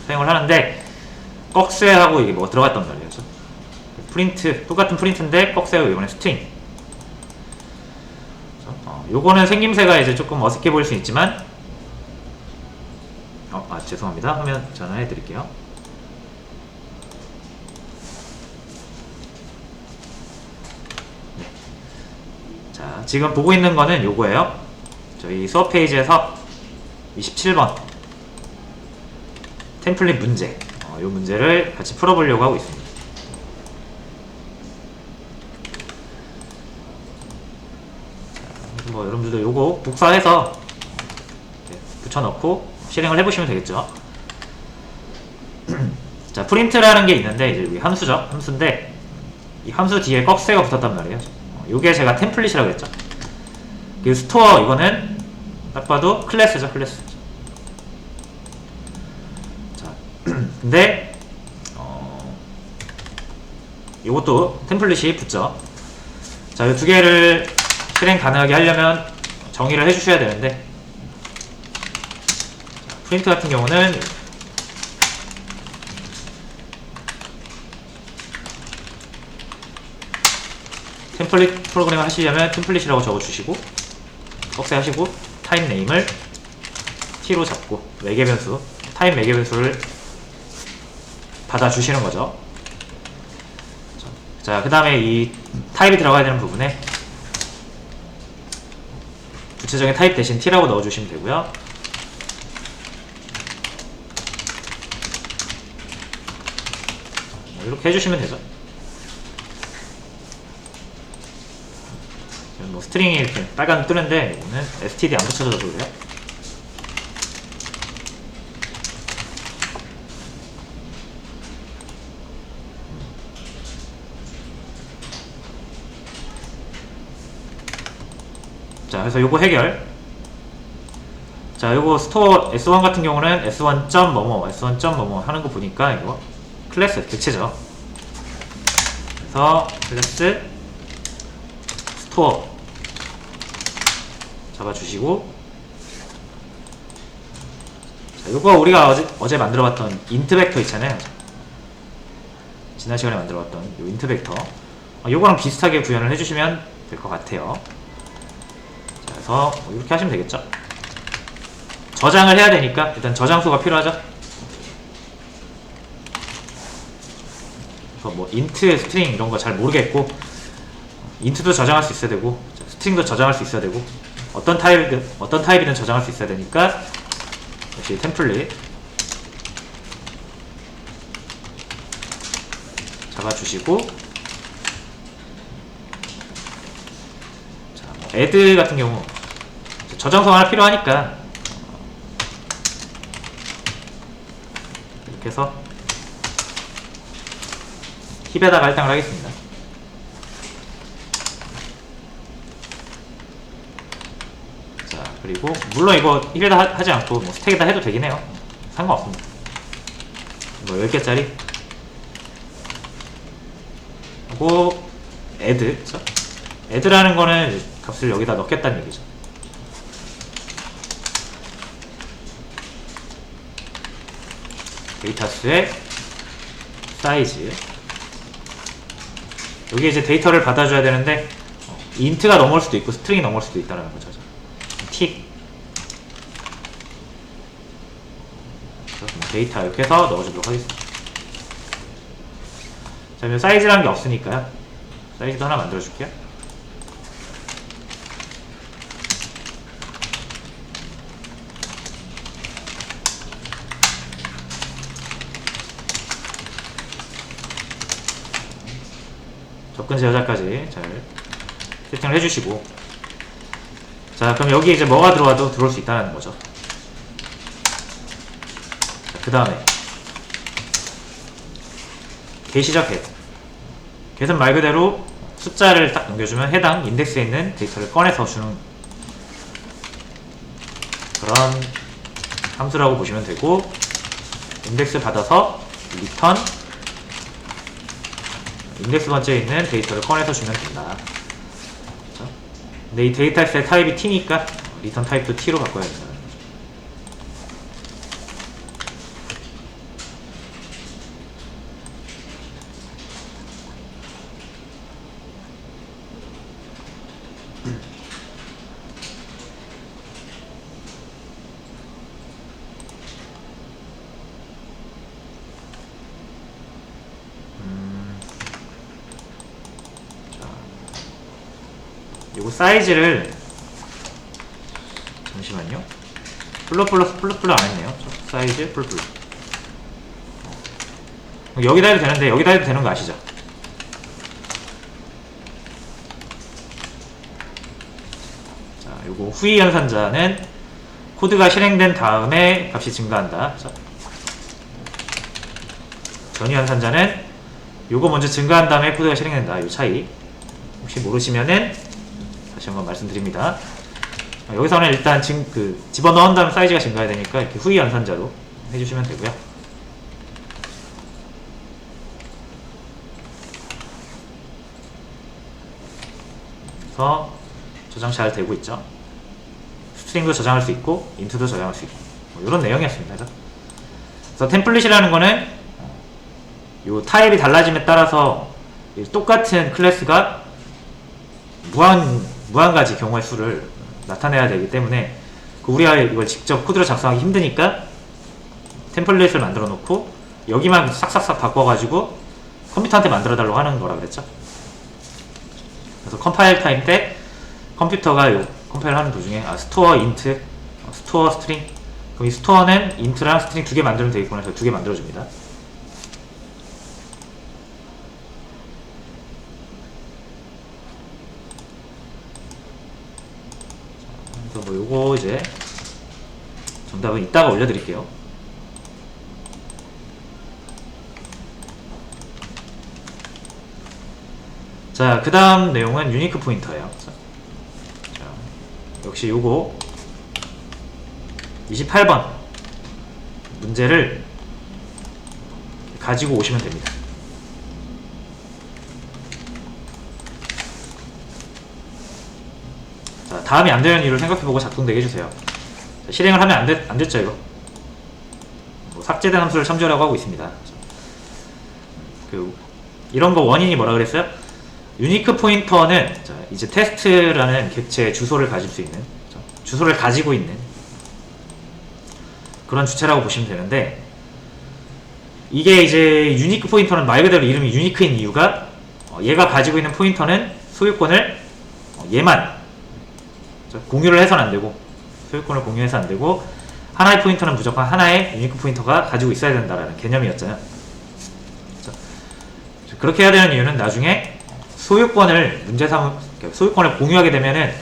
사용을 하는데 꺽쇠하고 이게 뭐가 들어갔단 말이죠. 프린트, 똑같은 프린트인데 꺽쇠하고 이번에 스트링. 요거는 생김새가 이제 조금 어색해 보일 수 있지만 죄송합니다. 화면 전환해 드릴게요. 네. 자, 지금 보고 있는 거는 요거예요. 저희 수업 페이지에서 27번 템플릿 문제, 요 문제를 같이 풀어보려고 하고 있습니다. 자, 뭐 여러분들도 요거 복사해서 붙여넣고 실행을 해보시면 되겠죠. 자, 프린트라는 게 있는데 이제 우리 함수죠. 함수인데 이 함수 뒤에 꺽쇠가 붙었단 말이에요. 요게 제가 템플릿이라고 했죠. 그 스토어 이거는 딱 봐도 클래스죠, 클래스. 자, 근데 이것도 템플릿이 붙죠. 자, 이 두 개를 실행 가능하게 하려면 정의를 해주셔야 되는데 프린트 같은 경우는 템플릿 프로그램을 하시려면 템플릿이라고 적어주시고 꺽쇠 하시고 타입 네임을 t로 잡고 매개 변수, 타입 매개 변수를 받아주시는 거죠. 자, 그 다음에 이 타입이 들어가야 되는 부분에 구체적인 타입 대신 t라고 넣어주시면 되고요. 이렇게 해주시면 되죠. 뭐 스트링이 이렇게 빨간 뜨는데 이거는 std 안 붙여져서 그래요. 자, 그래서 요거 해결. 자, 요거 스토어 s1 같은 경우는 s1. 뭐뭐 s1. 뭐뭐 하는 거 보니까 이거 클래스 객체죠. 그래서 클래스 스토어 잡아주시고, 자, 요거 우리가 어제 만들어봤던 인트 벡터 있잖아요. 지난 시간에 만들어봤던 요 인트 벡터, 요거랑 비슷하게 구현을 해주시면 될 것 같아요. 자, 그래서 이렇게 하시면 되겠죠. 저장을 해야 되니까 일단 저장소가 필요하죠. 그래서 뭐 인트, 스트링 이런 거 잘 모르겠고, 인트도 저장할 수 있어야 되고 스트링도 저장할 수 있어야 되고 어떤 타입이든 저장할 수 있어야 되니까 역시 템플릿 잡아주시고, 자, 뭐 add 같은 경우 저장소 하나 필요하니까 이렇게 해서 힙에다가 할당을 하겠습니다. 자, 그리고 물론 이거 힙에다 하지 않고 뭐 스택에다 해도 되긴 해요. 상관없습니다. 뭐 10개짜리 하고 add, 그쵸? add라는 거는 값을 여기다 넣겠다는 얘기죠. 데이터수의 사이즈, 여기 이제 데이터를 받아줘야 되는데 인트가 넘어올 수도 있고 스트링이 넘어올 수도 있다는 거죠. t 데이터 이렇게 해서 넣어주도록 하겠습니다. 자, 그러면 사이즈라는 게 없으니까요. 사이즈도 하나 만들어줄게요. 접근 제어자까지 잘 세팅을 해주시고, 자, 그럼 여기 이제 뭐가 들어와도 들어올 수 있다는 거죠. 그 다음에 get이죠, get. get은 말 그대로 숫자를 딱 넘겨주면 해당 인덱스에 있는 데이터를 꺼내서 주는 그런 함수라고 보시면 되고, 인덱스 받아서 return 인덱스 번째에 있는 데이터를 꺼내서 주면 된다. 그렇죠? 근데 이 데이터의 타입이 t니까 return 타입도 t로 바꿔야 된다. 요거 사이즈를 잠시만요. 플러스 안 했네요. 사이즈 플러스. 여기다 해도 되는데 여기다 해도 되는 거 아시죠? 자, 요거 후위 연산자는 코드가 실행된 다음에 값이 증가한다. 전위 연산자는 요거 먼저 증가한 다음에 코드가 실행된다. 요 차이 혹시 모르시면은 다시 한번 말씀드립니다. 여기서는 일단 집어넣은 다음 사이즈가 증가해야 되니까 이렇게 후위 연산자로 해주시면 되고요. 그래서 저장 잘 되고 있죠. 스트링도 저장할 수 있고 인트도 저장할 수 있고 이런 내용이었습니다. 그래서 템플릿이라는 거는 요 타입이 달라짐에 따라서 똑같은 클래스가 무한가지 경우의 수를 나타내야 되기 때문에 우리가 이걸 직접 코드로 작성하기 힘드니까 템플릿을 만들어 놓고 여기만 싹싹싹 바꿔가지고 컴퓨터한테 만들어 달라고 하는 거라 그랬죠. 그래서 컴파일 타임 때 컴퓨터가 요 컴파일 하는 도중에 스토어 인트, 스토어 스트링, 그럼 이 스토어는 인트랑 스트링 두 개 만들면 되겠구나 해서 두 개 만들어줍니다. 그래서 뭐 요거 이제 정답은 이따가 올려드릴게요. 자, 그 다음 내용은 유니크 포인터예요. 자, 역시 요거 28번 문제를 가지고 오시면 됩니다. 자, 다음이 안 되는 이유를 생각해보고 작동되게 해주세요. 자, 실행을 하면 안 됐죠, 이거? 뭐 삭제된 함수를 참조하라고 하고 있습니다. 이런 거 원인이 뭐라 그랬어요? 유니크 포인터는 이제 테스트라는 객체의 주소를 가질 수 있는, 주소를 가지고 있는 그런 주체라고 보시면 되는데, 이게 이제 유니크 포인터는 말 그대로 이름이 유니크인 이유가 얘가 가지고 있는 포인터는 소유권을 얘만 공유를 해서는 안 되고, 소유권을 공유해서 안 되고, 하나의 포인터는 무조건 하나의 유니크 포인터가 가지고 있어야 된다라는 개념이었잖아요. 그렇게 해야 되는 이유는 나중에 소유권을 소유권을 공유하게 되면은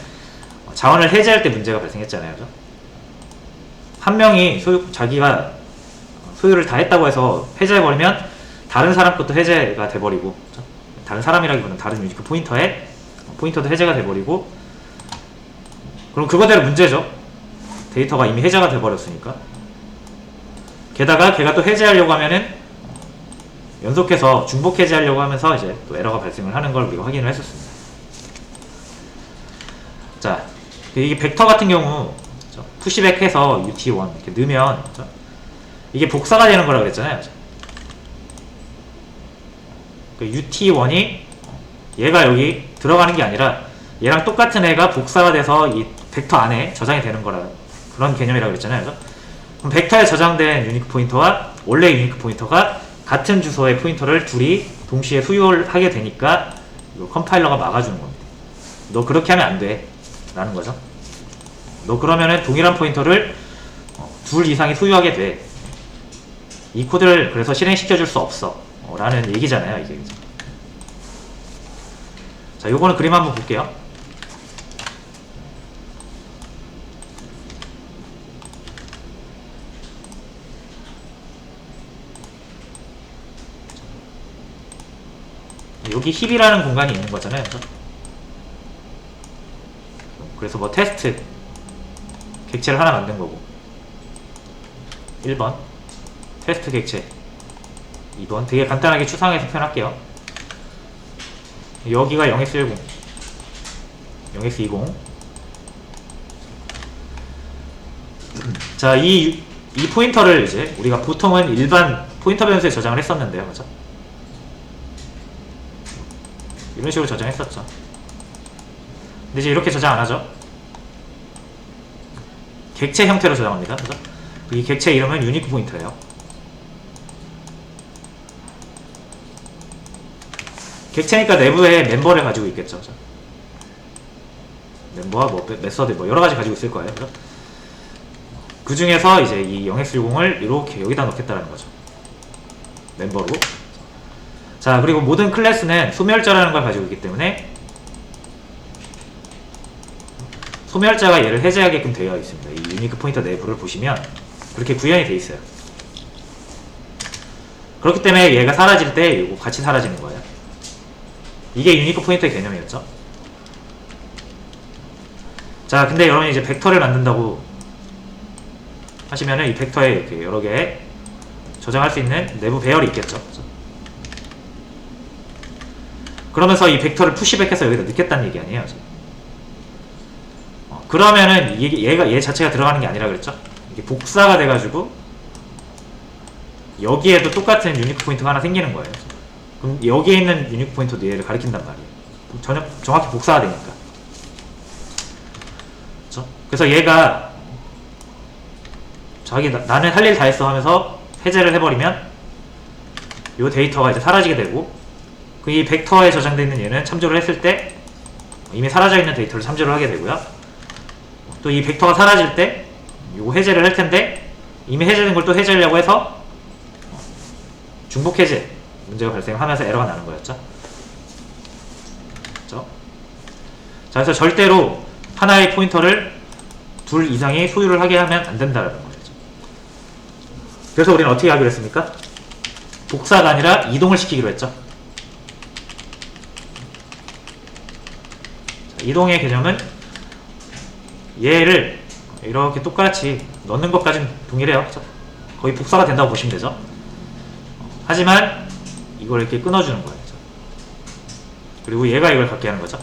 자원을 해제할 때 문제가 발생했잖아요. 그죠? 한 명이 자기가 소유를 다 했다고 해서 해제해버리면 다른 사람 것도 해제가 돼버리고, 그죠? 다른 사람이라기보다는 다른 유니크 포인터도 해제가 돼버리고, 그럼 그거대로 문제죠. 데이터가 이미 해제가 돼버렸으니까. 게다가 걔가 또 해제하려고 하면은 연속해서 중복 해제하려고 하면서 이제 또 에러가 발생을 하는 걸 우리가 확인을 했었습니다. 자, 이게 벡터 같은 경우 푸시백 해서 UT1 이렇게 넣으면 이게 복사가 되는 거라 그랬잖아요. 그 UT1이 얘가 여기 들어가는 게 아니라 얘랑 똑같은 애가 복사가 돼서 이 벡터 안에 저장이 되는 거라, 그런 개념이라고 그랬잖아요. 그럼 벡터에 저장된 유니크 포인터와 원래 유니크 포인터가 같은 주소의 포인터를 둘이 동시에 수용하게 되니까 이거 컴파일러가 막아주는 겁니다. 너 그렇게 하면 안 돼 라는 거죠. 너 그러면은 동일한 포인터를 둘 이상이 소유하게 돼. 이 코드를 그래서 실행시켜 줄 수 없어 라는 얘기잖아요, 이게. 자, 요거는 그림 한번 볼게요. 여기 힙이라는 공간이 있는 거잖아요. 그래서 뭐 테스트 객체를 하나 만든 거고, 1번 테스트 객체, 2번 되게 간단하게 추상해서 표현할게요. 여기가 0x10 0x20. 자, 이 포인터를 이제 우리가 보통은 일반 포인터 변수에 저장을 했었는데요, 맞죠? 이런 식으로 저장했었죠. 근데 이제 이렇게 저장 안 하죠. 객체 형태로 저장합니다. 그죠? 이 객체 이름은 유니크 포인터예요. 객체니까 내부에 멤버를 가지고 있겠죠. 그죠? 멤버와 뭐 메서드 뭐 여러 가지 가지고 있을 거예요. 그죠? 그 중에서 이제 이 0x10을 이렇게 여기다 넣겠다라는 거죠. 멤버로. 자, 그리고 모든 클래스는 소멸자라는 걸 가지고 있기 때문에 소멸자가 얘를 해제하게끔 되어 있습니다. 이 유니크 포인터 내부를 보시면 그렇게 구현이 되어 있어요. 그렇기 때문에 얘가 사라질 때 이거 같이 사라지는 거예요. 이게 유니크 포인터의 개념이었죠. 자, 근데 여러분이 이제 벡터를 만든다고 하시면은 이 벡터에 이렇게 여러 개 저장할 수 있는 내부 배열이 있겠죠. 그러면서 이 벡터를 푸시백해서 여기다 넣겠다는 얘기 아니에요. 그러면은 얘 자체가 들어가는 게 아니라 그랬죠. 이게 복사가 돼가지고 여기에도 똑같은 유니크 포인트가 하나 생기는 거예요. 그럼 여기에 있는 유니크 포인트도 얘를 가리킨단 말이에요. 정확히 복사가 되니까. 그렇죠? 그래서 얘가 자기 나는 할 일 다 했어 하면서 해제를 해버리면 이 데이터가 이제 사라지게 되고 이 벡터에 저장되어 있는 얘는 참조를 했을 때 이미 사라져 있는 데이터를 참조를 하게 되고요. 또 이 벡터가 사라질 때 이거 해제를 할 텐데 이미 해제된 걸 또 해제하려고 해서 중복 해제 문제가 발생하면서 에러가 나는 거였죠. 그렇죠? 자, 그래서 절대로 하나의 포인터를 둘 이상이 소유를 하게 하면 안 된다는 거예요. 그래서 우리는 어떻게 하기로 했습니까? 복사가 아니라 이동을 시키기로 했죠. 자, 이동의 개념은 얘를 이렇게 똑같이 넣는 것까지는 동일해요. 거의 복사가 된다고 보시면 되죠. 하지만 이걸 이렇게 끊어주는 거예요. 그리고 얘가 이걸 갖게 하는 거죠.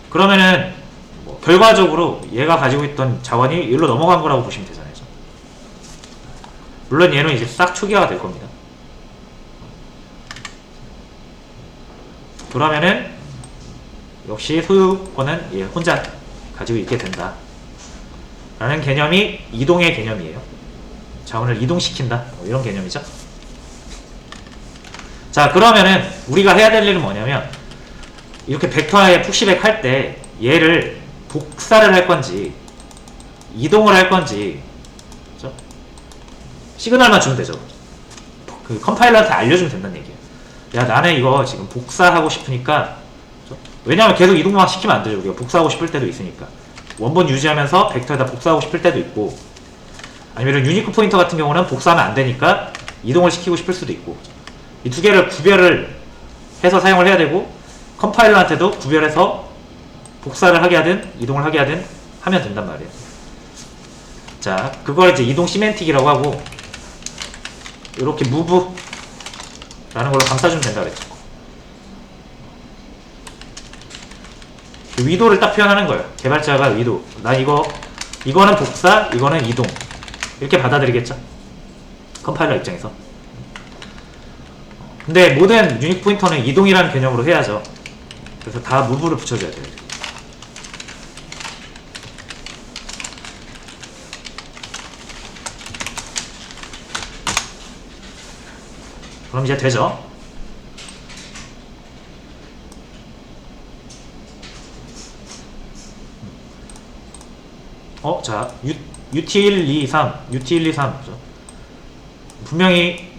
그러면은 뭐 결과적으로 얘가 가지고 있던 자원이 여기로 넘어간 거라고 보시면 되잖아요. 물론 얘는 이제 싹 초기화가 될 겁니다. 그러면은 역시 소유권은 얘 혼자 가지고 있게 된다 라는 개념이 이동의 개념이에요. 자원을 이동시킨다 뭐 이런 개념이죠. 자, 그러면은 우리가 해야 될 일은 뭐냐면 이렇게 벡터에 푸시백 할 때 얘를 복사를 할 건지 이동을 할 건지 시그널만 주면 되죠. 그 컴파일러한테 알려주면 된다는 얘기예요. 야, 나는 이거 지금 복사하고 싶으니까, 왜냐하면 계속 이동만 시키면 안 되죠. 우리가 복사하고 싶을 때도 있으니까. 원본 유지하면서 벡터에다 복사하고 싶을 때도 있고, 아니면 유니크 포인터 같은 경우는 복사하면 안 되니까 이동을 시키고 싶을 수도 있고, 이 두 개를 구별을 해서 사용을 해야 되고, 컴파일러한테도 구별해서 복사를 하게 하든 이동을 하게 하든 하면 된단 말이에요. 자, 그걸 이제 이동 시멘틱이라고 하고, 이렇게 무브 라는 걸로 감싸주면 된다 그랬죠. 위도를 딱 표현하는 거예요. 개발자가 위도. 나 이거는 복사, 이거는 이동. 이렇게 받아들이겠죠. 컴파일러 입장에서. 근데 모든 유닉 포인터는 이동이라는 개념으로 해야죠. 그래서 다 무브를 붙여줘야 돼요. 그럼 이제 되죠. 자, UT123, UT123. 분명히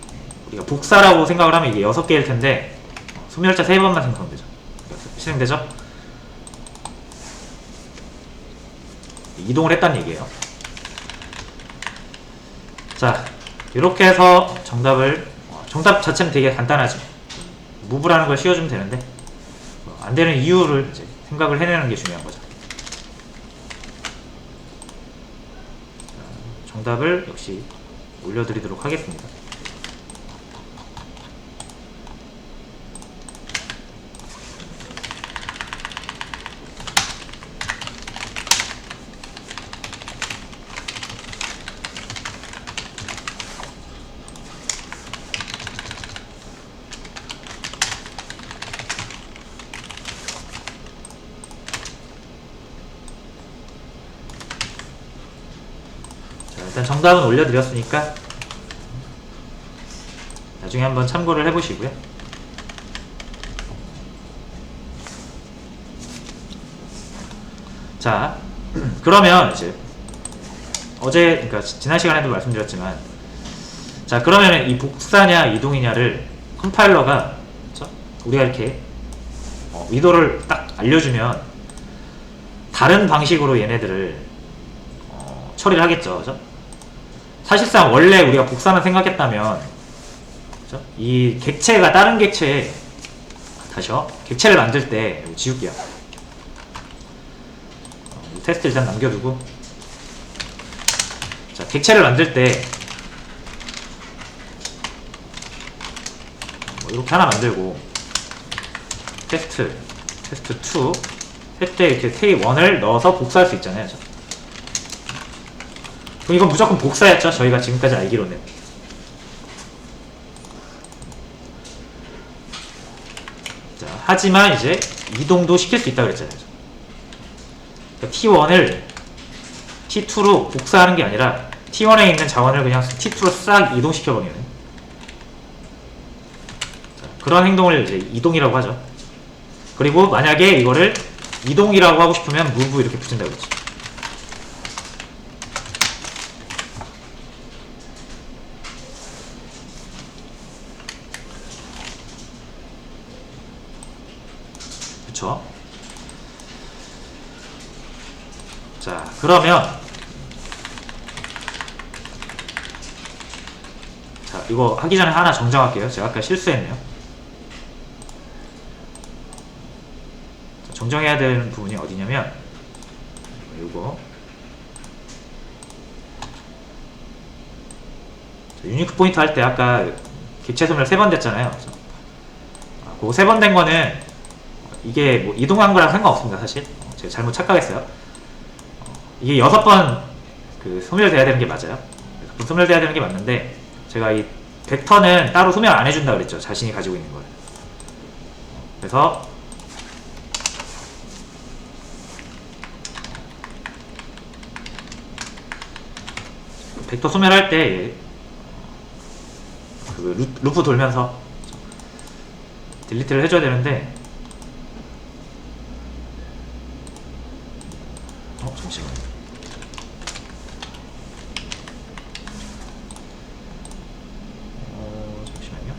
우리가 복사라고 생각을 하면 이게 6개일 텐데, 소멸자 3번만 생각하면 되죠. 실행되죠? 이동을 했다는 얘기예요. 자, 이렇게 해서 정답 자체는 되게 간단하죠. 무브라는 걸 씌워주면 되는데, 안 되는 이유를 이제 생각을 해내는 게 중요한 거죠. 정답을 역시 올려드리도록 하겠습니다. 일단 정답은 올려드렸으니까 나중에 한번 참고를 해보시고요. 자, 그러면 이제 그러니까 지난 시간에도 말씀드렸지만, 자, 그러면 이 복사냐 이동이냐를 컴파일러가, 그쵸? 우리가 이렇게 의도를 딱 알려주면 다른 방식으로 얘네들을 처리를 하겠죠. 그죠? 사실상 원래 우리가 복사만 생각했다면, 그죠? 이 객체가 다른 객체에, 다시요, 객체를 만들 때, 지울게요. 테스트 일단 남겨두고, 자, 객체를 만들 때 이렇게 하나 만들고, 테스트 2 할 때 이렇게 테이프 1을 넣어서 복사할 수 있잖아요. 그럼 이건 무조건 복사였죠, 저희가 지금까지 알기로는. 자, 하지만 이제 이동도 시킬 수 있다 그랬잖아요. T1을 T2로 복사하는 게 아니라 T1에 있는 자원을 그냥 T2로 싹 이동시켜버리는, 자, 그런 행동을 이제 이동이라고 하죠. 그리고 만약에 이거를 이동이라고 하고 싶으면 move 이렇게 붙인다고 그랬죠. 그쵸? 자, 그러면 자, 이거 하기 전에 하나 정정할게요. 제가 아까 실수했네요. 자, 정정해야 되는 부분이 어디냐면 이거 유니크 포인트 할 때 아까 객체 소멸 3번 됐잖아요. 그 3번 된 거는 이게 뭐 이동한 거랑 상관없습니다. 사실 제가 잘못 착각했어요. 이게 6번 그 소멸돼야 되는 게 맞아요. 소멸돼야 되는 게 맞는데, 제가 이 벡터는 따로 소멸 안 해준다 그랬죠. 자신이 가지고 있는 걸. 그래서 벡터 소멸할 때 그 루프 돌면서 딜리트를 해줘야 되는데, 잠시만요. 잠시만요.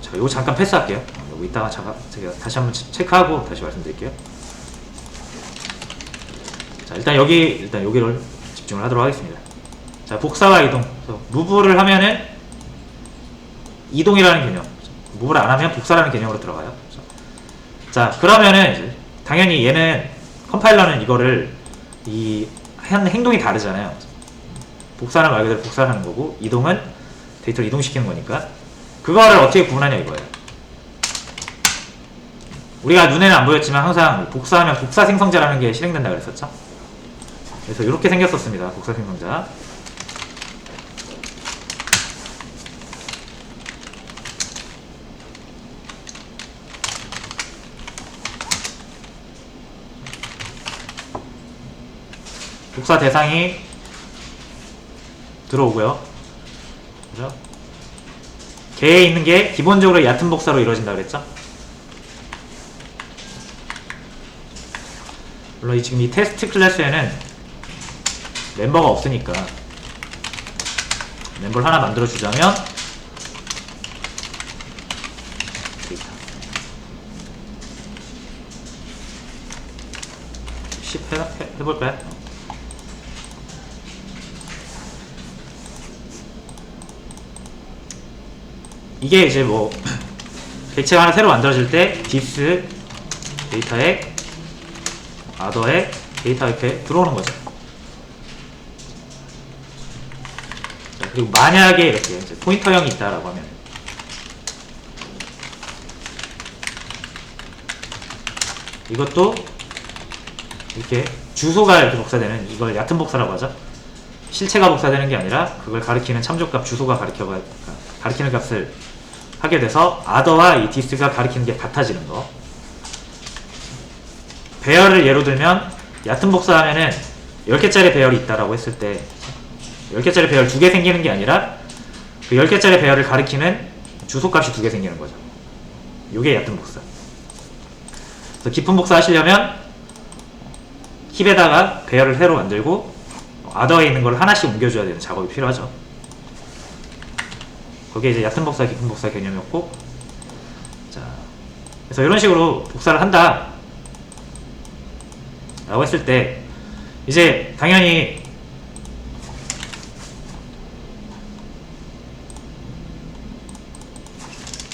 자, 이거 잠깐 패스할게요. 이거 이따가 제가 다시 한번 체크하고 다시 말씀드릴게요. 자, 일단 여기를 집중을 하도록 하겠습니다. 자, 복사와 이동. 무브를 하면은 이동이라는 개념, 무브를 안 하면 복사라는 개념으로 들어가요. 자, 그러면은 이제 당연히 얘는 컴파일러는 이거를 한 행동이 다르잖아요. 복사는 말 그대로 복사를 하는 거고, 이동은 데이터를 이동시키는 거니까 그거를 어떻게 구분하냐 이거예요. 우리가 눈에는 안 보였지만 항상 복사하면 복사 생성자라는 게 실행된다 그랬었죠. 그래서 이렇게 생겼었습니다. 복사 생성자. 복사 대상이 들어오고요. 그죠? 걔에 있는 게 기본적으로 얕은 복사로 이루어진다 그랬죠? 물론 지금 이 테스트 클래스에는 멤버가 없으니까 멤버를 하나 만들어 주자면, 해볼까요? 이게 이제 뭐 객체가 하나 새로 만들어질 때 디스 데이터에 아더에 데이터 이렇게 들어오는 거죠. 자, 그리고 만약에 이렇게 이제 포인터형이 있다라고 하면 이것도 이렇게 주소가 이렇게 복사되는, 이걸 얕은 복사라고 하죠. 실체가 복사되는 게 아니라 그걸 가리키는 참조값 주소가 가리키는 값을 하게 돼서 아더와 이 디스가 가리키는 게 같아지는 거. 배열을 예로 들면 얕은 복사하면은 10개짜리 배열이 있다라고 했을 때 10개짜리 배열 2개 생기는 게 아니라 그 10개짜리 배열을 가리키는 주소값이 2개 생기는 거죠. 요게 얕은 복사. 그래서 깊은 복사 하시려면 힙에다가 배열을 새로 만들고 아더에 있는 걸 하나씩 옮겨줘야 되는 작업이 필요하죠. 거기에 이제 얕은 복사, 깊은 복사 개념이었고, 자, 그래서 이런 식으로 복사를 한다 라고 했을 때 이제 당연히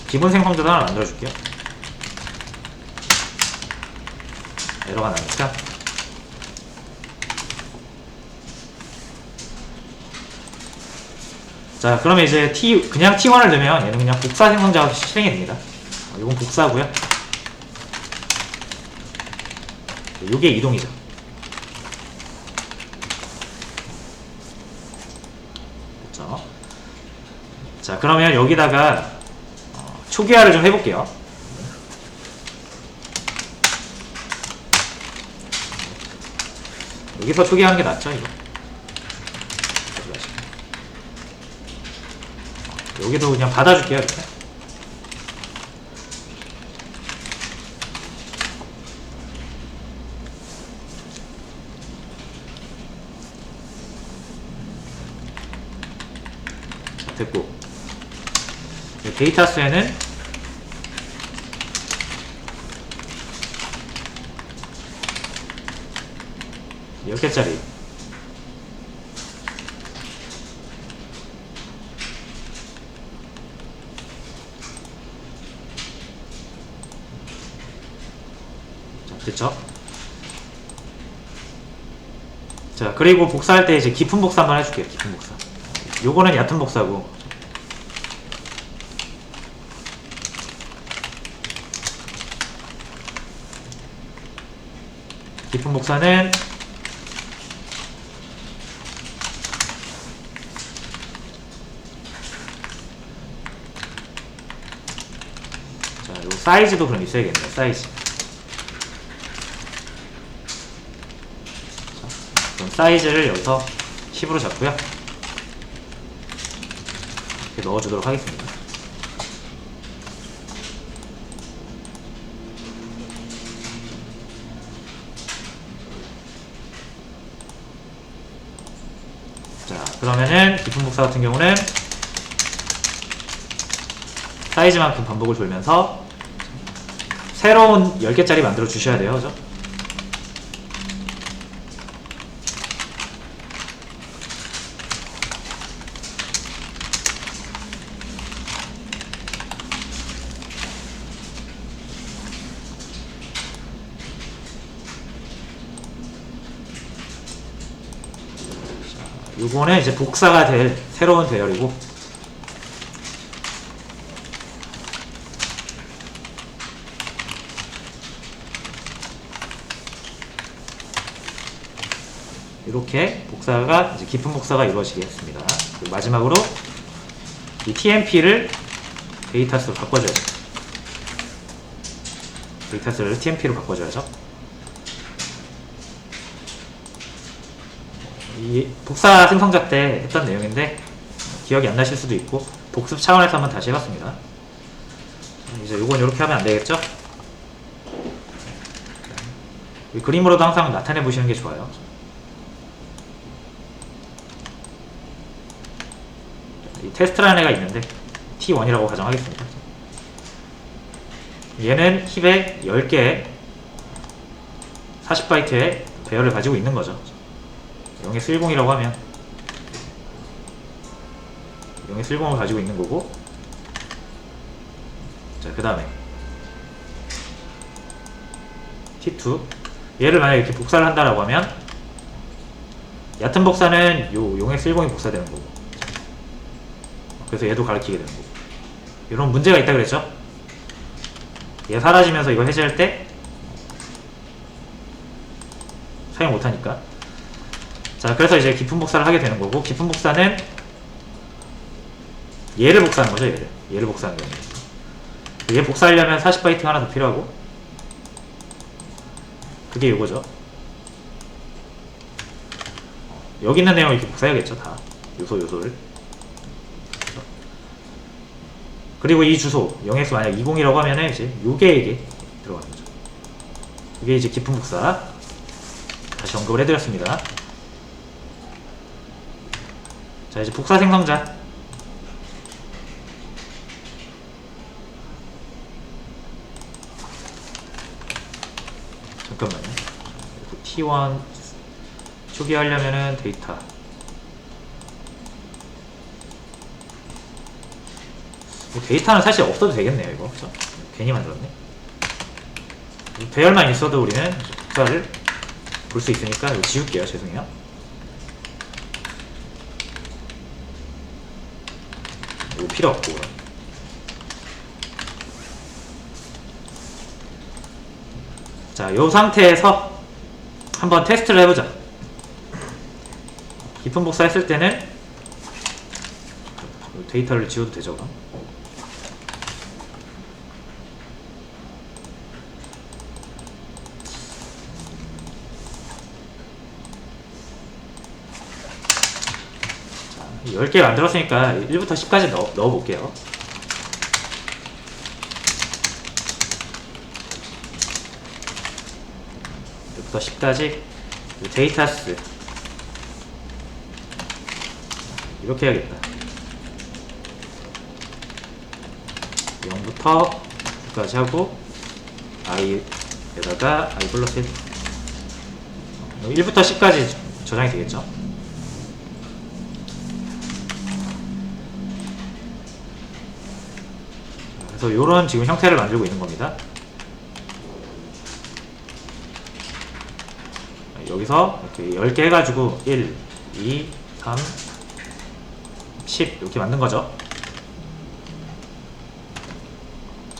기본 생성자도 하나 만들어줄게요. 에러가 나니까. 자, 그러면 이제 그냥 T1을 넣으면 얘는 그냥 복사 생성자가 실행이 됩니다. 이건 복사고요. 요게 이동이죠. 그렇죠? 자, 그러면 여기다가 초기화를 좀 해볼게요. 여기서 초기화하는 게 낫죠, 이거. 여기도 그냥 받아줄게요, 이렇게. 자, 됐고. 데이터 수에는 10개짜리 됐죠? 자, 그리고 복사할 때 이제 깊은 복사 한번 해줄게요. 깊은 복사. 요거는 얕은 복사고, 깊은 복사는 자, 요 사이즈도 그럼 있어야겠네요. 사이즈. 그럼 사이즈를 여기서 10으로 잡고요. 이렇게 넣어주도록 하겠습니다. 자, 그러면은 깊은 복사 같은 경우는 사이즈만큼 반복을 돌면서 새로운 10개짜리 만들어 주셔야 돼요. 그죠? 요거는 이제 복사가 될 새로운 배열이고, 이렇게 복사가 이제 깊은 복사가 이루어지겠습니다. 그리고 마지막으로 이 TMP를 데이터스로 바꿔줘야죠. 데이터스를 TMP로 바꿔줘야죠. 이 복사 생성자 때 했던 내용인데 기억이 안 나실 수도 있고 복습 차원에서 한번 다시 해봤습니다. 이제 요건 이렇게 하면 안 되겠죠? 그림으로도 항상 나타내 보시는 게 좋아요. 이 테스트라는 애가 있는데 T1이라고 가정하겠습니다. 얘는 힙에 10개의 40바이트의 배열을 가지고 있는 거죠. 0S10이라고 하면 0S10을 가지고 있는 거고, 자, 그 다음에 T2 얘를 만약에 이렇게 복사를 한다라고 하면 얕은 복사는 요 0S10이 복사되는 거고, 그래서 얘도 가리키게 되는 거고, 이런 문제가 있다 그랬죠? 얘 사라지면서 이거 해제할 때 사용 못하니까. 자, 그래서 이제 깊은 복사를 하게 되는 거고, 깊은 복사는 얘를 복사하는 거죠. 얘를 복사하는 거예요. 얘 복사하려면 40바이트 하나 더 필요하고, 그게 이거죠. 여기 있는 내용을 이렇게 복사해야겠죠. 다 요소를. 그리고 이 주소 0x 만약 20이라고 하면은 이제 이게 들어가는 거죠. 이게 이제 깊은 복사 다시 언급을 해드렸습니다. 자, 이제 복사 생성자 잠깐만요. T1 초기화하려면은 데이터 데이터는 사실 없어도 되겠네요. 이거 그쵸? 괜히 만들었네. 배열만 있어도 우리는 복사를 볼 수 있으니까 이거 지울게요. 죄송해요. 이거 필요 없고. 자, 이 상태에서 한번 테스트를 해보자. 깊은 복사 했을 때는 데이터를 지워도 되죠. 그럼? 자, 10개 만들었으니까 1부터 10까지 넣어볼게요. 1부터 10까지 데이터스 이렇게 해야겠다. 0부터 9까지 하고 i에다가 i 플러스 1 1부터 10까지 저장이 되겠죠. 그래서 요런 지금 형태를 만들고 있는 겁니다. 여기서 이렇게 10개 해가지고 1, 2, 3, 10 이렇게 만든 거죠.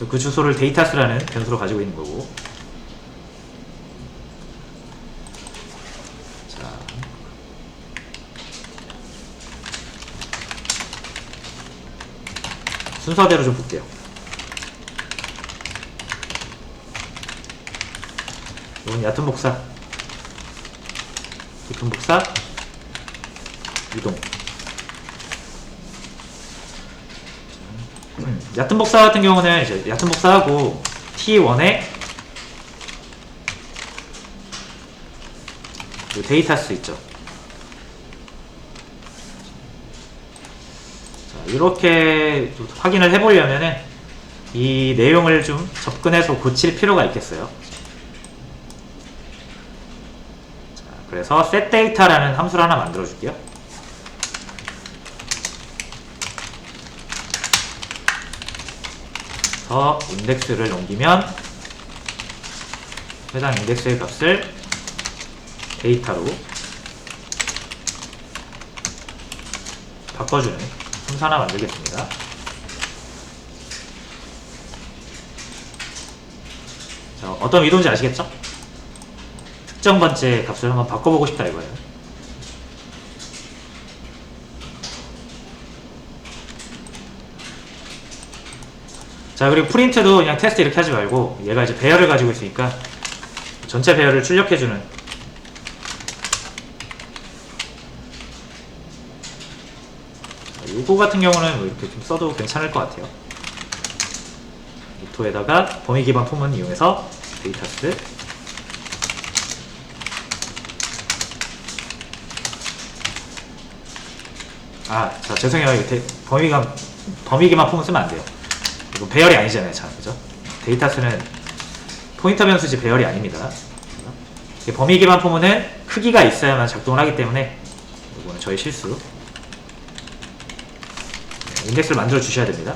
그 주소를 데이터스라는 변수로 가지고 있는 거고. 자, 순서대로 좀 볼게요. 이건 얕은 복사, 깊은 복사, 이동. 얕은 복사 같은 경우는 이제 얕은 복사하고 T1에 데이터스 있죠. 자, 이렇게 확인을 해보려면은 이 내용을 좀 접근해서 고칠 필요가 있겠어요. 자, 그래서 setData라는 함수를 하나 만들어 줄게요. 인덱스를 넘기면 해당 인덱스의 값을 데이터로 바꿔주는 함수 하나 만들겠습니다. 자, 어떤 의도인지 아시겠죠? 특정 번째 값을 한번 바꿔보고 싶다 이거예요. 자, 그리고 프린트도 그냥 테스트 이렇게 하지 말고 얘가 이제 배열을 가지고 있으니까 전체 배열을 출력해주는 요거 같은 경우는 뭐 이렇게 좀 써도 괜찮을 것 같아요. 노토에다가 범위 기반 폼은 이용해서 데이터스 자, 죄송해요. 이거 범위 기반 폼은 쓰면 안 돼요. 이거 배열이 아니잖아요. 참, 그죠? 데이터스는 포인터 변수지 배열이 아닙니다. 범위 기반 포문은 크기가 있어야만 작동을 하기 때문에 이거는 저희 실수. 인덱스를 만들어 주셔야 됩니다.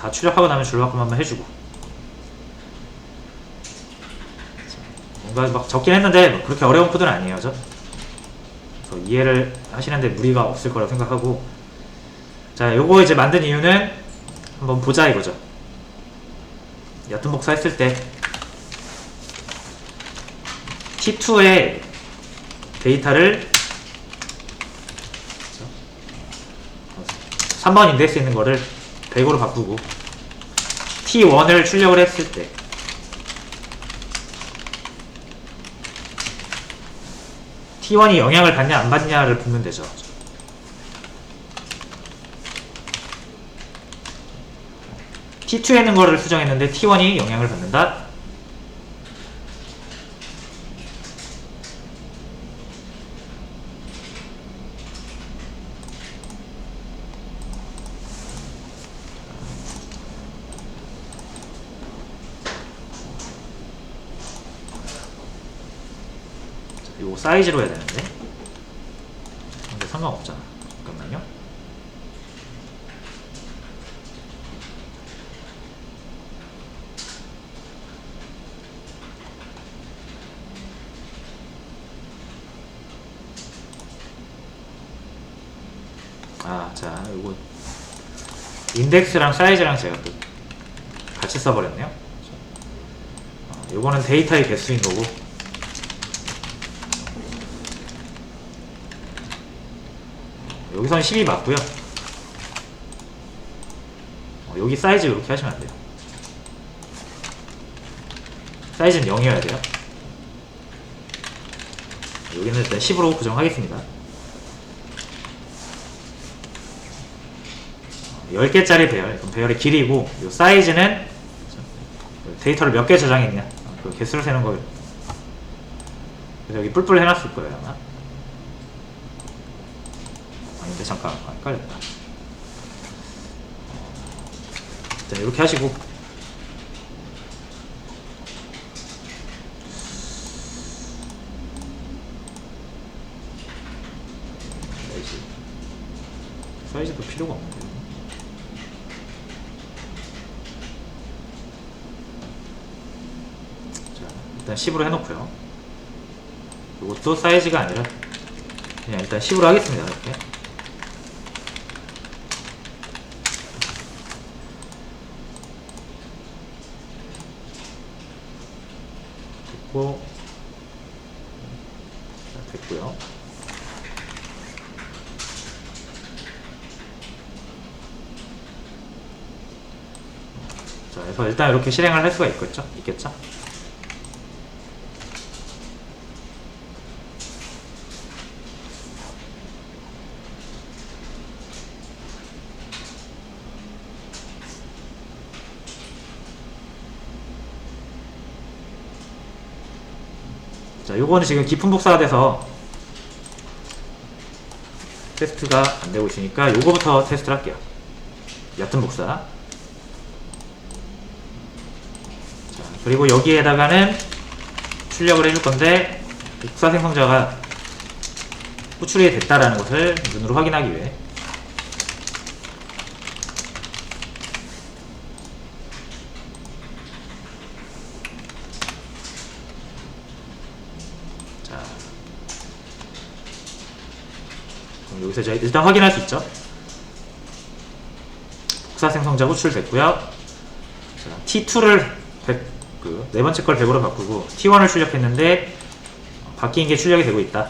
다 출력하고 나면 줄바꿈 한번 해주고. 뭔가 막 적긴 했는데 뭐 그렇게 어려운 코드는 아니에요. 그래서 이해를 하시는데 무리가 없을 거라고 생각하고. 자, 요거 이제 만든 이유는 한번 보자 이거죠. 얕은 복사 했을 때 T2의 데이터를 3번 인덱스 있는 거를 100으로 바꾸고 T1을 출력을 했을 때 T1이 영향을 받냐 안 받냐를 보면 되죠. T2에 있는 거를 수정했는데 T1이 영향을 받는다. 이거 사이즈로 해야 되는데 근데 상관없잖아. 잠깐만요. 자, 이거 인덱스랑 사이즈랑 제가 또 같이 써버렸네요. 요거는 데이터의 개수인 거고 여기서는 10이 맞고요. 여기 사이즈 이렇게 하시면 안 돼요. 사이즈는 0이어야 돼요. 여기는 일단 10으로 고정하겠습니다. 10개짜리 배열, 그럼 배열의 길이고 이 사이즈는 데이터를 몇 개 저장했냐 그 개수를 세는 거예요. 그래서 여기 뿔뿔 해놨을 거예요 아마. 아닌데 잠깐 헷갈렸다. 자, 이렇게 하시고 사이즈도 필요가 없는데. 자, 일단 10으로 해놓고요. 이것도 사이즈가 아니라 그냥 일단 10으로 하겠습니다. 이렇게. 됐고, 자, 됐고요. 자, 그래서 일단 이렇게 실행을 할 수가 있겠죠? 자, 요거는 지금 깊은 복사가 돼서 테스트가 안 되고 있으니까 요거부터 테스트를 할게요. 얕은 복사. 자, 그리고 여기에다가는 출력을 해줄 건데 복사 생성자가 호출이 됐다라는 것을 눈으로 확인하기 위해 여기서 저희 일단 확인할 수 있죠. 복사 생성자 호출됐고요. 자, T2를 네 번째 걸 100으로 바꾸고 T1을 출력했는데 바뀐 게 출력이 되고 있다.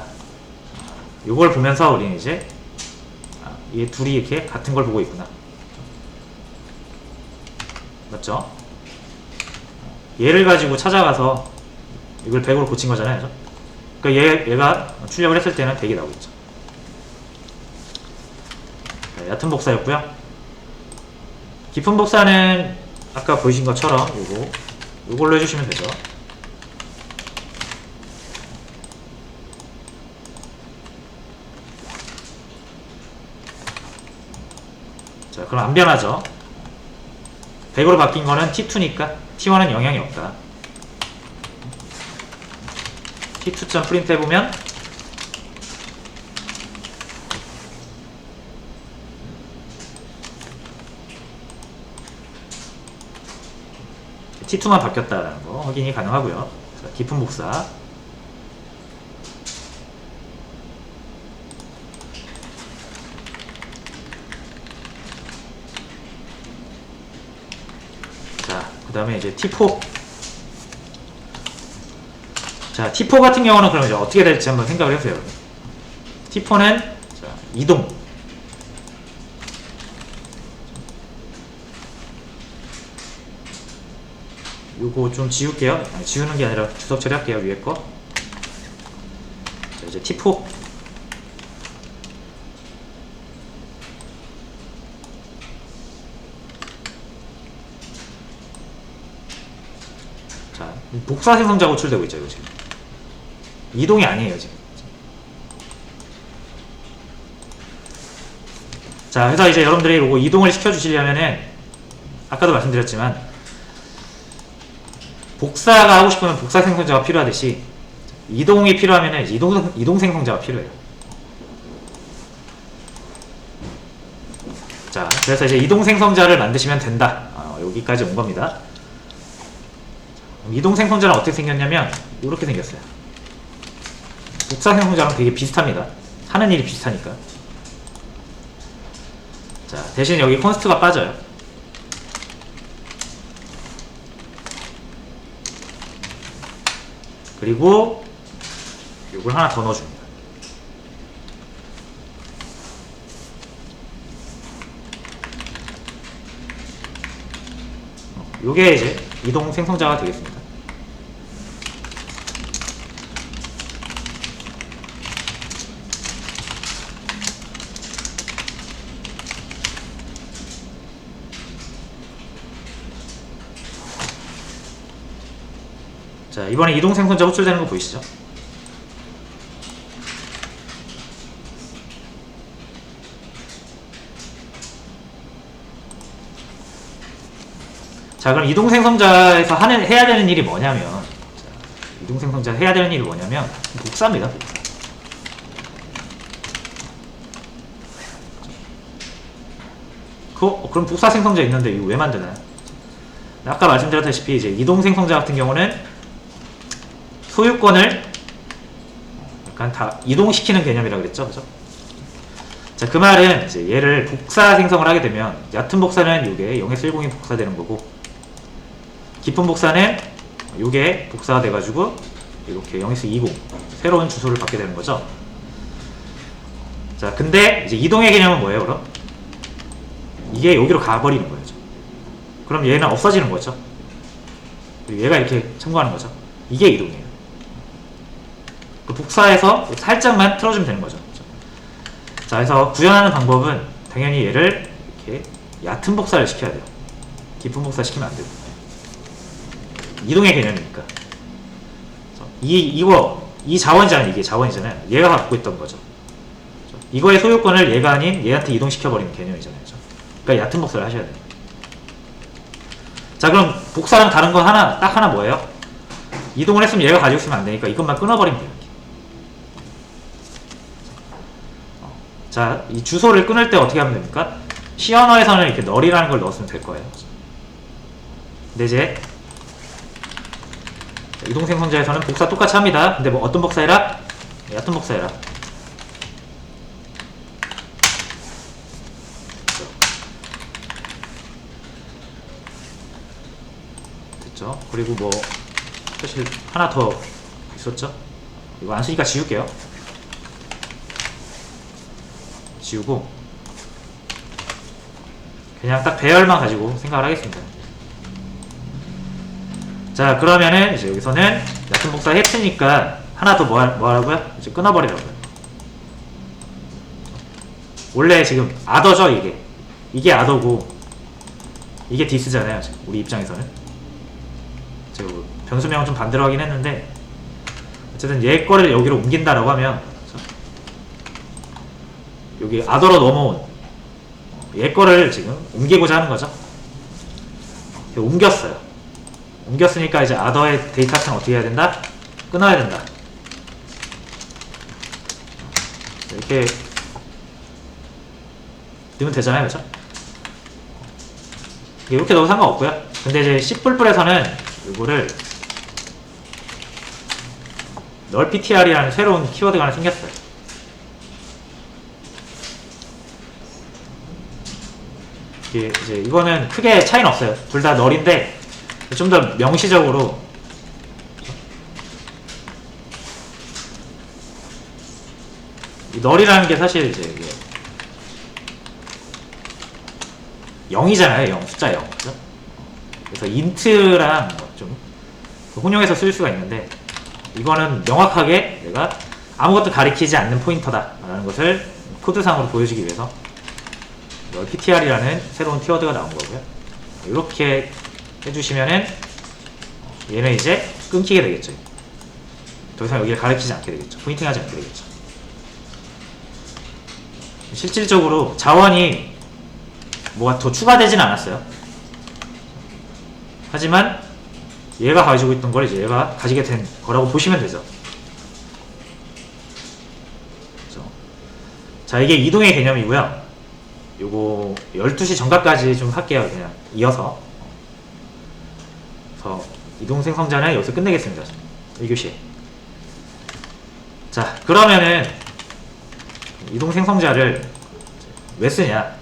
이걸 보면서 우리는 이제 이 둘이 이렇게 같은 걸 보고 있구나. 맞죠? 얘를 가지고 찾아가서 이걸 100으로 고친 거잖아요. 그러니까 얘가 출력을 했을 때는 100이 나오고 있죠. 얕은 복사였고요. 깊은 복사는 아까 보이신 것처럼 요걸로 해주시면 되죠. 자, 그럼 안 변하죠. 100으로 바뀐 거는 T2니까 T1은 영향이 없다. T2 프린트 해보면 T2만 바뀌었다라는 거 확인이 가능하고요. 자, 깊은 복사. 자, 그 다음에 이제 T4. 자, T4 같은 경우는 그럼 이제 어떻게 될지 한번 생각을 해보세요. T4는 자, 이동. 요거 좀 지울게요. 아니, 지우는 게 아니라 주석 처리할게요. 위에 거. 자, 이제 T4. 자, 복사 생성자 호출되고 있죠, 이거 지금. 이동이 아니에요, 지금. 자, 그래서 이제 여러분들이 요거 이동을 시켜주시려면은, 아까도 말씀드렸지만, 복사가 하고 싶으면 복사 생성자가 필요하듯이, 이동이 필요하면은 이동 생성자가 필요해요. 자, 그래서 이제 이동 생성자를 만드시면 된다. 여기까지 온 겁니다. 이동 생성자는 어떻게 생겼냐면, 이렇게 생겼어요. 복사 생성자랑 되게 비슷합니다. 하는 일이 비슷하니까. 자, 대신 여기 컨스트가 빠져요. 그리고 이걸 하나 더 넣어줍니다. 요게 이제 이동 생성자가 되겠습니다. 자, 이번에 이동 생성자 호출되는 거 보이시죠? 자, 그럼 이동 생성자에서 해야 되는 일이 뭐냐면, 자, 이동 생성자 해야 되는 일이 뭐냐면 복사입니다. 그럼 복사 생성자 있는데 이거 왜 만드나요? 아까 말씀드렸다시피 이제 이동 생성자 같은 경우는 소유권을 약간 다 이동시키는 개념이라 그랬죠, 그죠? 자, 그 말은 이제 얘를 복사 생성을 하게 되면 얕은 복사는 요게 0에서 10이 복사되는 거고, 깊은 복사는 요게 복사가 돼가지고 이렇게 0에서 20 새로운 주소를 받게 되는 거죠. 자, 근데 이제 이동의 개념은 뭐예요, 그럼? 이게 여기로 가버리는 거예요. 그럼 얘는 없어지는 거죠. 그리고 얘가 이렇게 참고하는 거죠. 이게 이동이에요. 그 복사해서 살짝만 틀어주면 되는 거죠. 자, 그래서 구현하는 방법은 당연히 얘를 이렇게 얕은 복사를 시켜야 돼요. 깊은 복사 시키면 안 되고. 이동의 개념이니까. 이 자원이잖아요. 이게 자원이잖아요. 얘가 갖고 있던 거죠. 이거의 소유권을 얘가 아닌 얘한테 이동시켜버리는 개념이잖아요. 그러니까 얕은 복사를 하셔야 돼요. 자, 그럼 복사랑 다른 거 딱 하나 뭐예요? 이동을 했으면 얘가 가지고 있으면 안 되니까 이것만 끊어버리면 돼요. 자, 이 주소를 끊을 때 어떻게 하면 됩니까? C 언어에서는 이렇게 널이라는 걸 넣었으면 될 거예요. 근데 이제 이동 생성자에서는 복사 똑같이 합니다. 근데 뭐 어떤 복사해라? 얕은 복사해라. 됐죠? 그리고 뭐 사실 하나 더 있었죠? 이거 안 쓰니까 지울게요. 지우고 그냥 딱 배열만 가지고 생각을 하겠습니다. 자, 그러면은 이제 여기서는 얕은 복사 했으니까 하나 더 뭐 하라고요? 이제 끊어버리라고요. 원래 지금 아더죠, 이게 아더고 이게 디스잖아요, 지금 우리 입장에서는. 제가 변수명은 좀 반대로 하긴 했는데 어쨌든 얘 거를 여기로 옮긴다라고 하면 여기 아더로 넘어온 얘 거를 지금 옮기고자 하는 거죠. 옮겼어요. 옮겼으니까 이제 아더의 데이터 하트는 어떻게 해야 된다? 끊어야 된다. 이렇게 넣으면 되잖아요, 그렇죠? 이렇게 넣어도 상관없고요. 근데 이제 C++에서는 이거를 nullptr이라는 새로운 키워드가 하나 생겼어요. 이제 이거는 크게 차이는 없어요. 둘 다 null인데 좀 더 명시적으로 이 null이라는 게 사실 이제 이게 0이잖아요. 0 숫자 0. 그죠? 그래서 int랑 좀 혼용해서 쓸 수가 있는데, 이거는 명확하게 내가 아무것도 가리키지 않는 포인터다 라는 것을 코드상으로 보여주기 위해서 ptr이라는 새로운 키워드가 나온 거고요. 이렇게 해주시면은 얘는 이제 끊기게 되겠죠. 더 이상 여기를 가리키지 않게 되겠죠. 포인팅하지 않게 되겠죠. 실질적으로 자원이 뭐가 더 추가되진 않았어요. 하지만 얘가 가지고 있던 걸 이제 얘가 가지게 된 거라고 보시면 되죠. 그렇죠? 자, 이게 이동의 개념이고요. 요거 12시 정각까지 좀 할게요. 그냥 이어서. 그래서 이동 생성자는 여기서 끝내겠습니다. 1교시. 자, 그러면은 이동 생성자를 왜 쓰냐?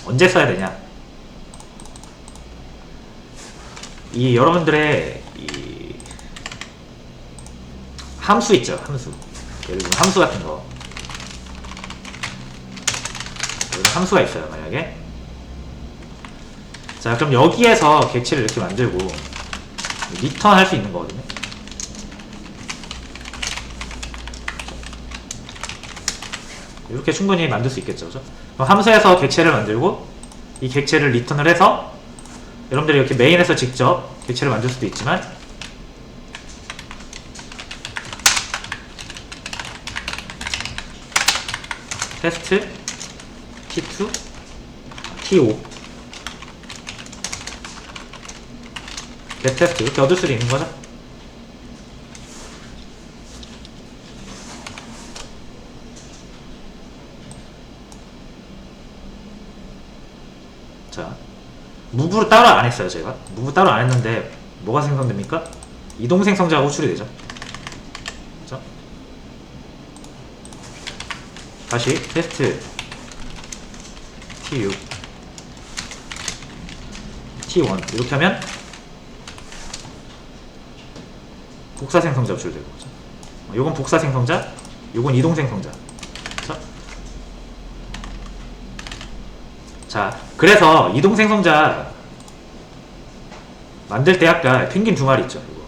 언제 써야 되냐? 이 여러분들의 이 함수 있죠? 함수. 예를 들면 함수 같은 거. 함수가 있어요, 만약에. 자, 그럼 여기에서 객체를 이렇게 만들고 리턴 할 수 있는 거거든요. 이렇게 충분히 만들 수 있겠죠, 그죠? 그럼 함수에서 객체를 만들고 이 객체를 리턴을 해서 여러분들이 이렇게 메인에서 직접 객체를 만들 수도 있지만, 테스트 T2 T5 get 테스트 이렇게 얻을 수도 있는 거죠. 자, 무브를 따로 안 했어요. 제가 무브 따로 안 했는데 뭐가 생성됩니까? 이동 생성자가 호출이 되죠. 그렇죠? 다시 테스트 T6 T1 이렇게 하면 복사 생성자 호출되고, 그렇죠? 요건 복사 생성자, 요건 이동 생성자. 그렇죠? 자, 그래서 이동 생성자 만들 때 아까 펭귄 두 마리 있죠. 이거.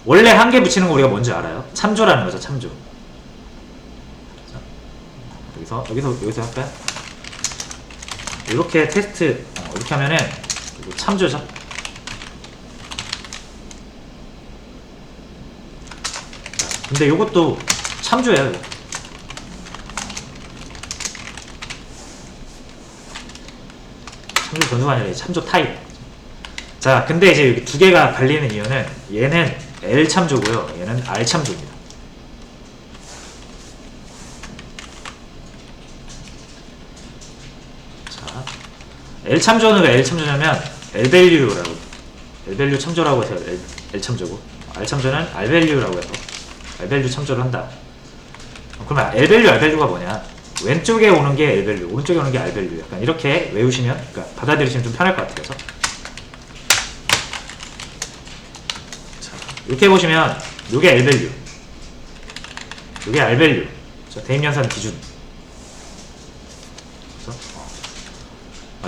원래 한 개 붙이는 거 우리가 뭔지 알아요? 참조라는 거죠. 참조. 자, 여기서 할까요? 이렇게 테스트 이렇게 하면은 이거 참조죠. 자, 근데 이것도 참조예요. 이거. 참조 변수가 아니라 참조 타입. 자, 근데 이제 여기 두 개가 갈리는 이유는 얘는 L 참조고요. 얘는 R 참조입니다. 자, L 참조는 왜 L 참조냐면 L 밸류라고, L 밸류 참조라고 해서 L 참조고, R 참조는 R 밸류라고 해서 R 밸류 참조를 한다. 그러면 L 밸류, R 밸류가 뭐냐? 왼쪽에 오는 게 L 밸류, 오른쪽에 오는 게 R 밸류. 약간 이렇게 외우시면, 그러니까 받아들이시면 좀 편할 것 같아요. 그래서 자, 이렇게 보시면 요게 L 밸류, 요게 R 밸류. 대입 연산 기준.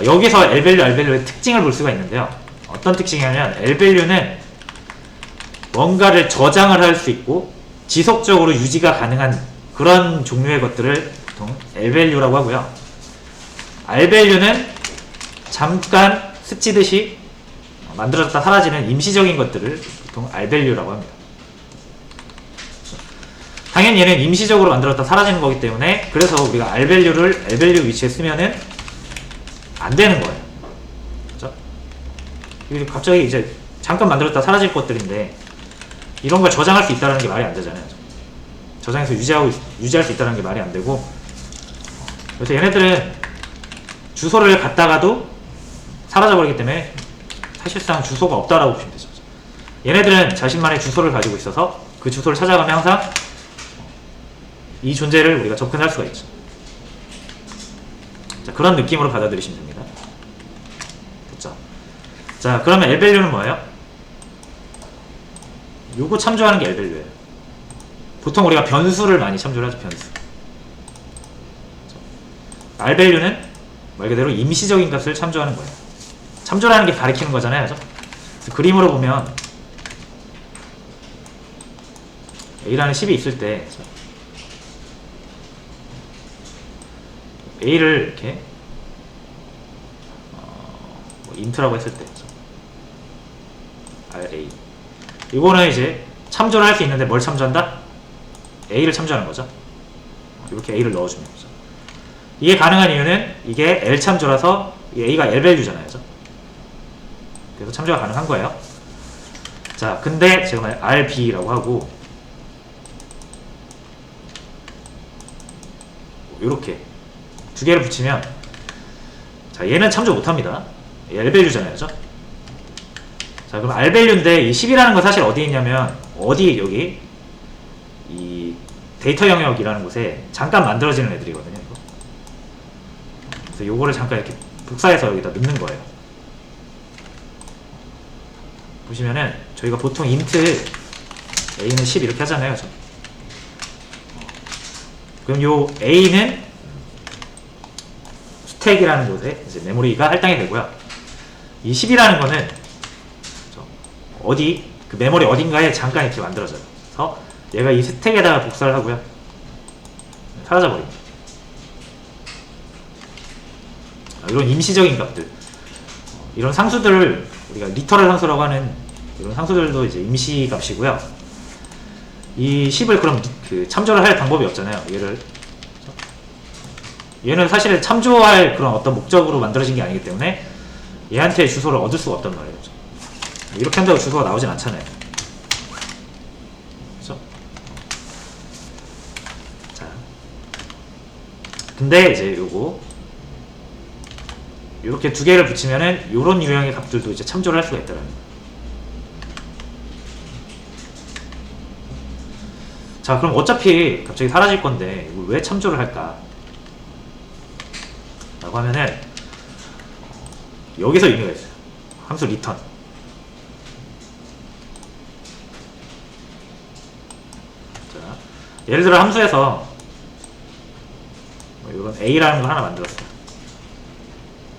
여기서 L 밸류, R 밸류의 특징을 볼 수가 있는데요. 어떤 특징이냐면 L 밸류는 뭔가를 저장을 할 수 있고 지속적으로 유지가 가능한 그런 종류의 것들을 보통 L 밸류라고 하고요. R 밸류는 잠깐 스치듯이 만들어졌다 사라지는 임시적인 것들을 보통 R 밸류라고 합니다. 당연히 얘는 임시적으로 만들었다 사라지는 거기 때문에, 그래서 우리가 R 밸류를 L 밸류 위치에 쓰면은 안 되는 거예요. 그렇죠? 이게 갑자기 이제 잠깐 만들었다 사라질 것들인데 이런 걸 저장할 수 있다는 게 말이 안 되잖아요. 저장해서 유지할 수 있다는 게 말이 안 되고, 그래서 얘네들은 주소를 갖다가도 사라져버리기 때문에 사실상 주소가 없다라고 보시면 되죠. 얘네들은 자신만의 주소를 가지고 있어서 그 주소를 찾아가면 항상 이 존재를 우리가 접근할 수가 있죠. 자, 그런 느낌으로 받아들이시면 됩니다. 됐죠? 자, 그러면 L 밸류는 뭐예요? 요거 참조하는 게 L 밸류예요. 보통 우리가 변수를 많이 참조를 하죠. 변수. R 밸류는 말 그대로 임시적인 값을 참조하는 거예요. 참조라는 게 가리키는 거잖아요. 그죠? 그래서 그림으로 보면 A라는 10이 있을 때 A를 이렇게 뭐 인트라고 했을 때 RA 이거는 이제 참조를 할 수 있는데 뭘 참조한다? A를 참조하는 거죠. 이렇게 A를 넣어주는 거죠. 이게 가능한 이유는 이게 L 참조라서 A가 L 밸류잖아요. 그죠? 그래서 참조가 가능한 거예요. 자, 근데 제가 말 RB라고 하고 이렇게 두 개를 붙이면 자, 얘는 참조 못합니다. L 밸류잖아요. 그죠? 자, 그럼 R 밸류인데 이 10이라는 건 사실 어디 있냐면 어디 여기 이 데이터 영역이라는 곳에 잠깐 만들어지는 애들이거든요. 이거. 그래서 요거를 잠깐 이렇게 복사해서 여기다 넣는 거예요. 보시면은 저희가 보통 int a는 10 이렇게 하잖아요. 그렇죠? 그럼 요 a는 스택이라는 곳에 이제 메모리가 할당이 되고요. 이 10이라는 거는 어디 그 메모리 어딘가에 잠깐 이렇게 만들어져요. 그래서 얘가 이 스택에다가 복사를 하고요. 사라져버립니다. 이런 임시적인 값들, 이런 상수들을 우리가 리터럴 상수라고 하는 이런 상수들도 이제 임시 값이고요. 이 10을 그럼 그 참조를 할 방법이 없잖아요. 얘는 사실 참조할 그런 어떤 목적으로 만들어진 게 아니기 때문에 얘한테 주소를 얻을 수가 없단 말이에요. 이렇게 한다고 주소가 나오진 않잖아요. 그렇죠? 자, 근데 이제 요거 이렇게 두 개를 붙이면은 요런 유형의 값들도 이제 참조를 할 수가 있다는 거예요. 자, 그럼 어차피 갑자기 사라질 건데 이걸 왜 참조를 할까? 라고 하면은 여기서 의미가 있어요. 함수 리턴. 자, 예를 들어 함수에서 뭐 이런 A라는 거 하나 만들었어요.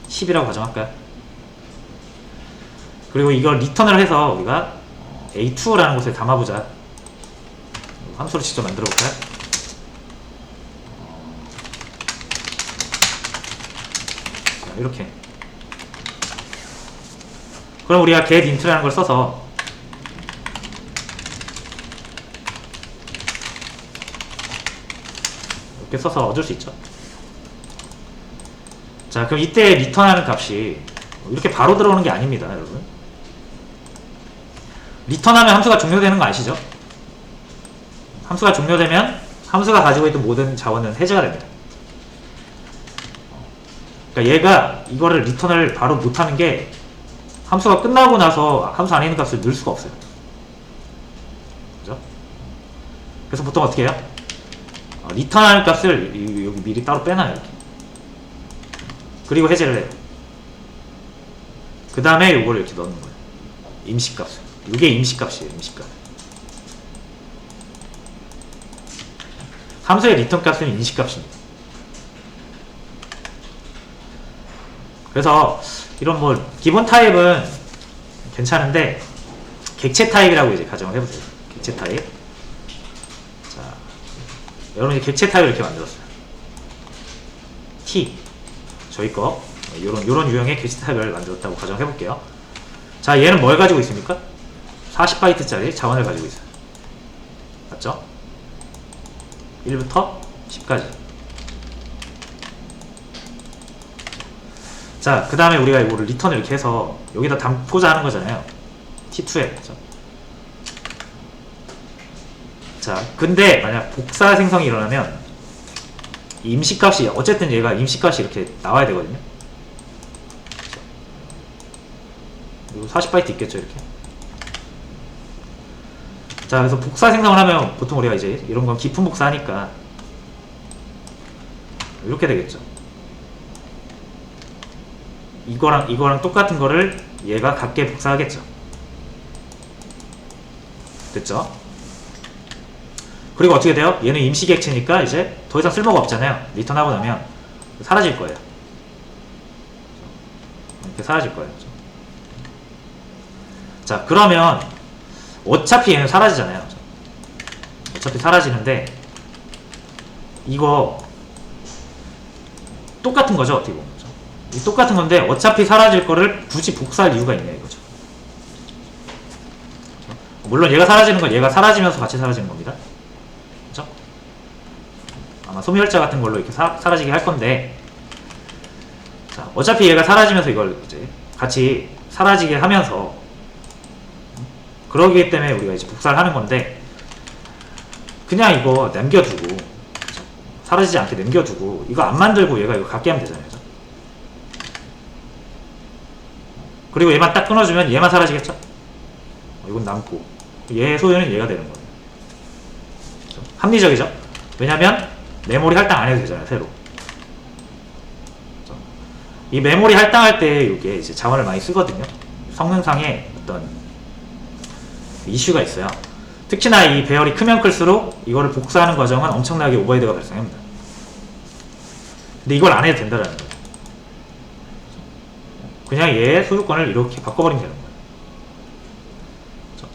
10이라고 가정할까요? 그리고 이걸 리턴을 해서 우리가 A2라는 곳에 담아보자. 함수를 직접 만들어 볼까요? 자, 이렇게. 그럼 우리가 getInt라는 걸 써서 이렇게 써서 얻을 수 있죠. 자, 그럼 이때 리턴하는 값이 이렇게 바로 들어오는 게 아닙니다, 여러분. 리턴하면 함수가 종료되는 거 아시죠? 함수가 종료되면 함수가 가지고 있던 모든 자원은 해제가 됩니다. 그러니까 얘가 이거를 리턴을 바로 못하는 게 함수가 끝나고 나서 함수 안에 있는 값을 넣을 수가 없어요. 그죠? 그래서 보통 어떻게 해요? 리턴하는 값을 여기 미리 따로 빼놔요. 이렇게. 그리고 해제를 해요. 그 다음에 요거를 이렇게 넣는 거예요. 임시값을. 이게 임시값이에요. 임시값. 함수의 리턴 값은 임시값입니다. 그래서 이런 뭐 기본 타입은 괜찮은데 객체 타입이라고 이제 가정을 해보세요. 객체 타입. 자, 여러분 이제 객체 타입을 이렇게 만들었어요. T 저희 거 요런 유형의 객체 타입을 만들었다고 가정해 볼게요. 자, 얘는 뭘 가지고 있습니까? 40바이트짜리 자원을 가지고 있어요. 맞죠? 1부터 10까지. 자, 그 다음에 우리가 이거를 리턴을 이렇게 해서 여기다 담고자 하는 거잖아요. T2에. 그렇죠? 자, 근데 만약 복사 생성이 일어나면 이 임시값이 어쨌든 얘가 임시값이 이렇게 나와야 되거든요. 그리고 40바이트 있겠죠, 이렇게. 자, 그래서 복사 생성을 하면 보통 우리가 이제 이런 건 깊은 복사하니까 이렇게 되겠죠. 이거랑 똑같은 거를 얘가 같게 복사하겠죠. 됐죠? 그리고 어떻게 돼요? 얘는 임시 객체니까 이제 더 이상 쓸모가 없잖아요. 리턴하고 나면 사라질 거예요. 이렇게 사라질 거예요. 그죠? 자, 그러면 어차피 얘는 사라지잖아요. 그죠? 어차피 사라지는데 이거 똑같은 거죠, 어떻게 보면. 그죠? 이 똑같은 건데 어차피 사라질 거를 굳이 복사할 이유가 있냐 이거죠. 물론 얘가 사라지는 건 얘가 사라지면서 같이 사라지는 겁니다. 그죠? 아마 소멸자 같은 걸로 이렇게 사라지게 할 건데, 자, 어차피 얘가 사라지면서 이걸 이제 같이 사라지게 하면서, 그러기 때문에 우리가 이제 복사를 하는 건데, 그냥 이거 남겨두고, 그죠? 사라지지 않게 남겨두고, 이거 안 만들고 얘가 이거 갖게 하면 되잖아요. 그죠? 그리고 얘만 딱 끊어주면 얘만 사라지겠죠? 이건 남고, 얘 소유는 얘가 되는 거예요. 그죠? 합리적이죠? 왜냐면 메모리 할당 안 해도 되잖아요, 새로. 그죠? 이 메모리 할당할 때 이게 이제 자원을 많이 쓰거든요. 성능상에 어떤 이슈가 있어요. 특히나 이 배열이 크면 클수록 이거를 복사하는 과정은 엄청나게 오버헤드가 발생합니다. 근데 이걸 안 해도 된다라는 거예요. 그냥 얘의 소유권을 이렇게 바꿔버리면 되는 거예요. 그죠?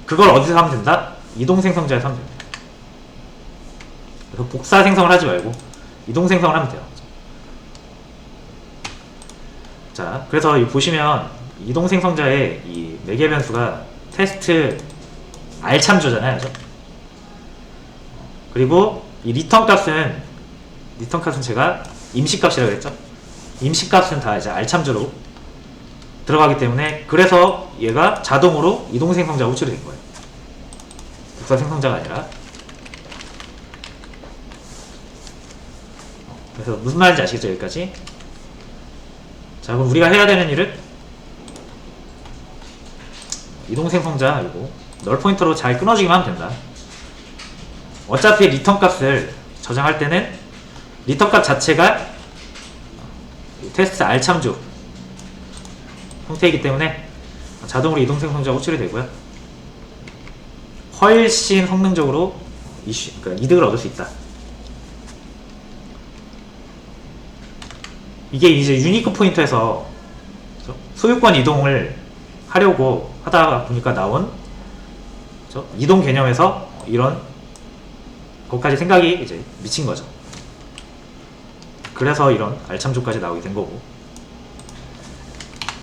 그걸 어디서 하면 된다? 이동 생성자에서 하면 됩니다. 그래서 복사 생성을 하지 말고 이동 생성을 하면 돼요. 자, 그래서 이 보시면 이동 생성자의 이 매개 변수가 테스트 알참조잖아요. 그죠? 그리고 이 리턴 값은 제가 임시값이라고 했죠. 임시값은 다 이제 알참조로 들어가기 때문에, 그래서 얘가 자동으로 이동 생성자 호출이 된 거예요. 복사 생성자가 아니라. 그래서 무슨 말인지 아시겠죠, 여기까지? 자, 그럼 우리가 해야 되는 일은 이동 생성자 이거 널 포인터로 잘 끊어주기만 하면 된다. 어차피 리턴 값을 저장할 때는 리턴 값 자체가 테스트 알참조 형태이기 때문에 자동으로 이동 생성자 호출이 되고요. 훨씬 성능적으로 그러니까 이득을 얻을 수 있다. 이게 이제 유니크 포인터에서 소유권 이동을 하려고 하다 보니까 나온 이동 개념에서 이런 것까지 생각이 이제 미친 거죠. 그래서 이런 알참조까지 나오게 된 거고.